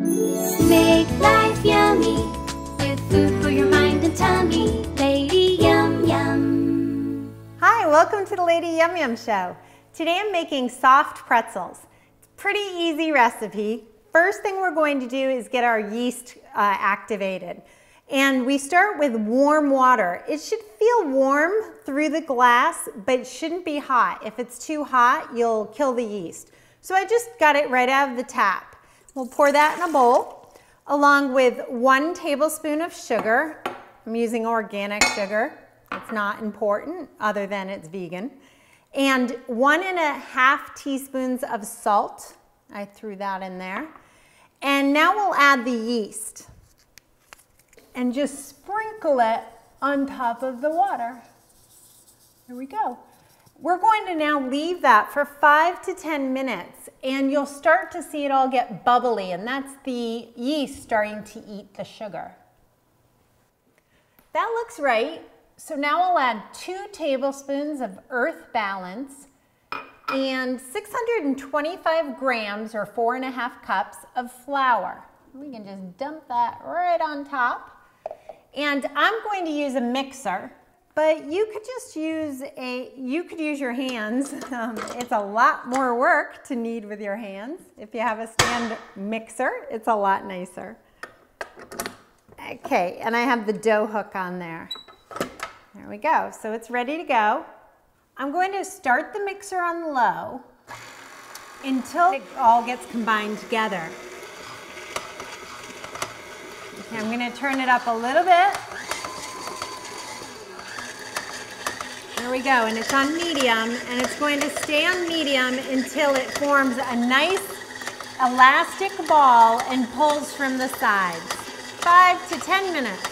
Make life yummy with food for your mind and tummy. Lady Yum Yum. Hi, welcome to the Lady Yum Yum Show. Today I'm making soft pretzels. It's a pretty easy recipe. First thing we're going to do is get our yeast activated. And we start with warm water. It should feel warm through the glass, but it shouldn't be hot. If it's too hot, you'll kill the yeast. So I just got it right out of the tap. We'll pour that in a bowl, along with 1 tablespoon of sugar. I'm using organic sugar. It's not important, other than it's vegan. And 1.5 teaspoons of salt. I threw that in there. And now we'll add the yeast. And just sprinkle it on top of the water. There we go. We're going to now leave that for 5 to 10 minutes, and you'll start to see it all get bubbly, and that's the yeast starting to eat the sugar. That looks right. So now I'll add 2 tablespoons of Earth Balance and 625 grams or 4.5 cups of flour. We can just dump that right on top. And I'm going to use a mixer. But you could just use your hands. It's a lot more work to knead with your hands. If you have a stand mixer, it's a lot nicer. Okay, and I have the dough hook on there. There we go, so it's ready to go. I'm going to start the mixer on low until it all gets combined together. Okay, I'm going to turn it up a little bit. There we go, and it's on medium, and it's going to stay on medium until it forms a nice elastic ball and pulls from the sides. 5 to 10 minutes.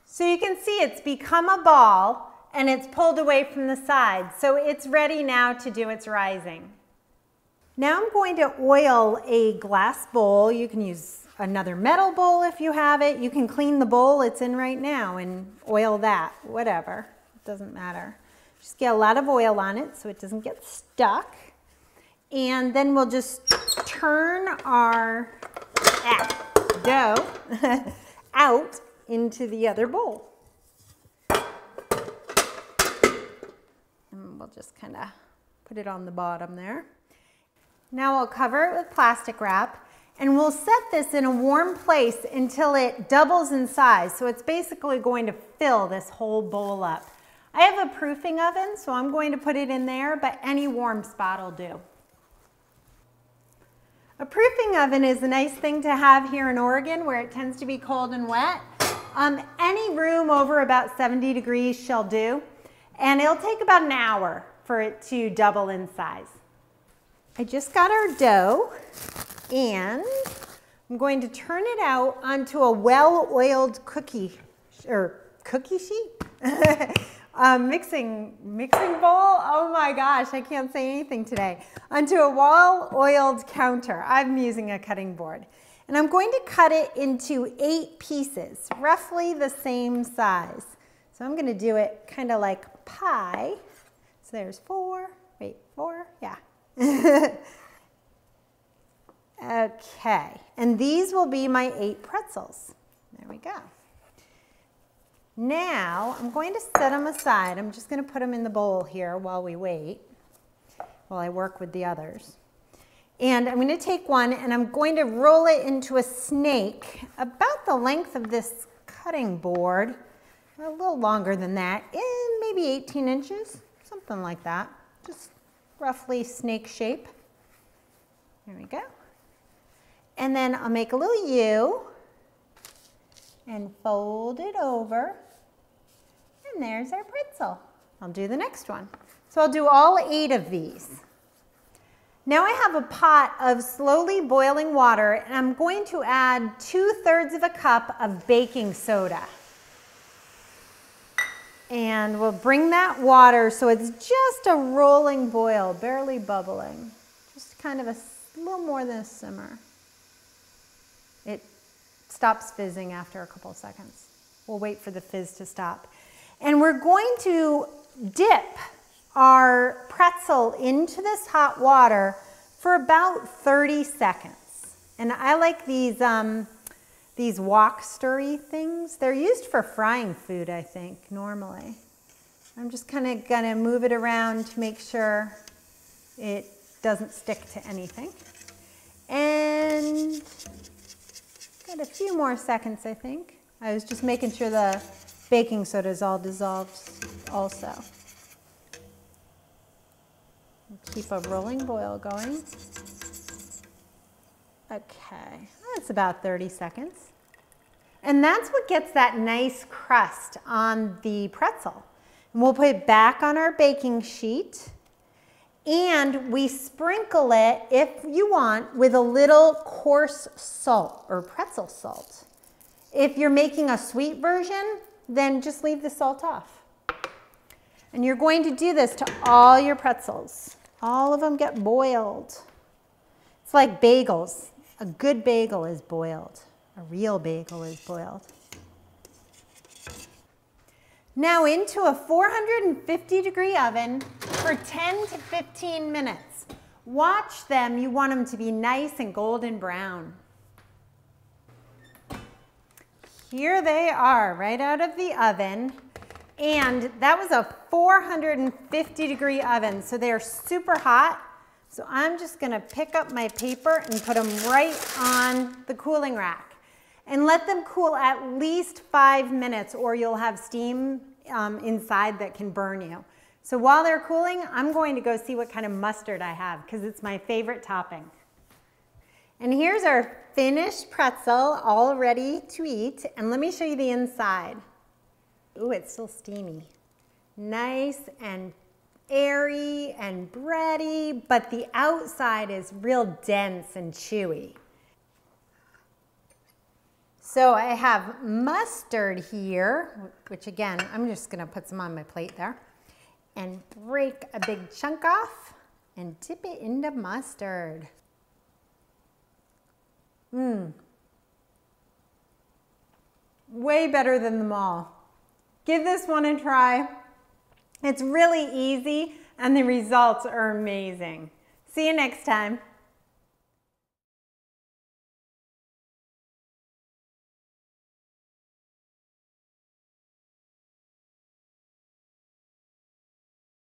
So you can see it's become a ball, and it's pulled away from the sides. So it's ready now to do its rising. Now I'm going to oil a glass bowl. You can use another metal bowl if you have it. You can clean the bowl it's in right now and oil that, whatever, it doesn't matter. Just get a lot of oil on it so it doesn't get stuck. And then we'll just turn our dough out into the other bowl. And we'll just kind of put it on the bottom there. Now I'll cover it with plastic wrap. And we'll set this in a warm place until it doubles in size. So it's basically going to fill this whole bowl up. I have a proofing oven, so I'm going to put it in there, but any warm spot will do. A proofing oven is a nice thing to have here in Oregon where it tends to be cold and wet. Any room over about 70 degrees shall do. And it'll take about an hour for it to double in size. I just got our dough. And I'm going to turn it out onto a well-oiled cookie sheet? mixing bowl. Oh my gosh, I can't say anything today. Onto a well-oiled counter. I'm using a cutting board. And I'm going to cut it into 8 pieces, roughly the same size. So I'm going to do it kind of like pie. So there's 4, yeah. Okay, and these will be my 8 pretzels. There we go. Now, I'm going to set them aside. I'm just going to put them in the bowl here while we wait, while I work with the others. And I'm going to take one and I'm going to roll it into a snake about the length of this cutting board, a little longer than that, and maybe 18 inches, something like that. Just roughly snake shape. There we go. And then I'll make a little U and fold it over. And there's our pretzel. I'll do the next one. So I'll do all 8 of these. Now I have a pot of slowly boiling water and I'm going to add 2/3 of a cup of baking soda. And we'll bring that water so it's just a rolling boil, barely bubbling. Just kind of a little more than a simmer. It stops fizzing after a couple of seconds. We'll wait for the fizz to stop. And we're going to dip our pretzel into this hot water for about 30 seconds. And I like these wok stirry things. They're used for frying food, I think, normally. I'm just kind of gonna move it around to make sure it doesn't stick to anything. And got a few more seconds, I think. I was just making sure the baking soda is all dissolved also. Keep a rolling boil going. Okay, that's about 30 seconds. And that's what gets that nice crust on the pretzel. And we'll put it back on our baking sheet, and we sprinkle it, if you want, with a little coarse salt or pretzel salt. If you're making a sweet version, then just leave the salt off. And you're going to do this to all your pretzels. All of them get boiled. It's like bagels. A good bagel is boiled. A real bagel is boiled. Now into a 450-degree oven for 10 to 15 minutes. Watch them. You want them to be nice and golden brown. Here they are, right out of the oven. And that was a 450-degree oven, so they're super hot. So I'm just gonna pick up my paper and put them right on the cooling rack. And let them cool at least 5 minutes, or you'll have steam inside that can burn you. So while they're cooling, I'm going to go see what kind of mustard I have, because it's my favorite topping. And here's our finished pretzel, all ready to eat. And let me show you the inside. Ooh, it's still steamy. Nice and airy and bready, but the outside is real dense and chewy. So I have mustard here, which again, I'm just gonna put some on my plate there, and break a big chunk off and dip it into mustard. Way better than the mall. Give this one a try. It's really easy and the results are amazing. See you next time.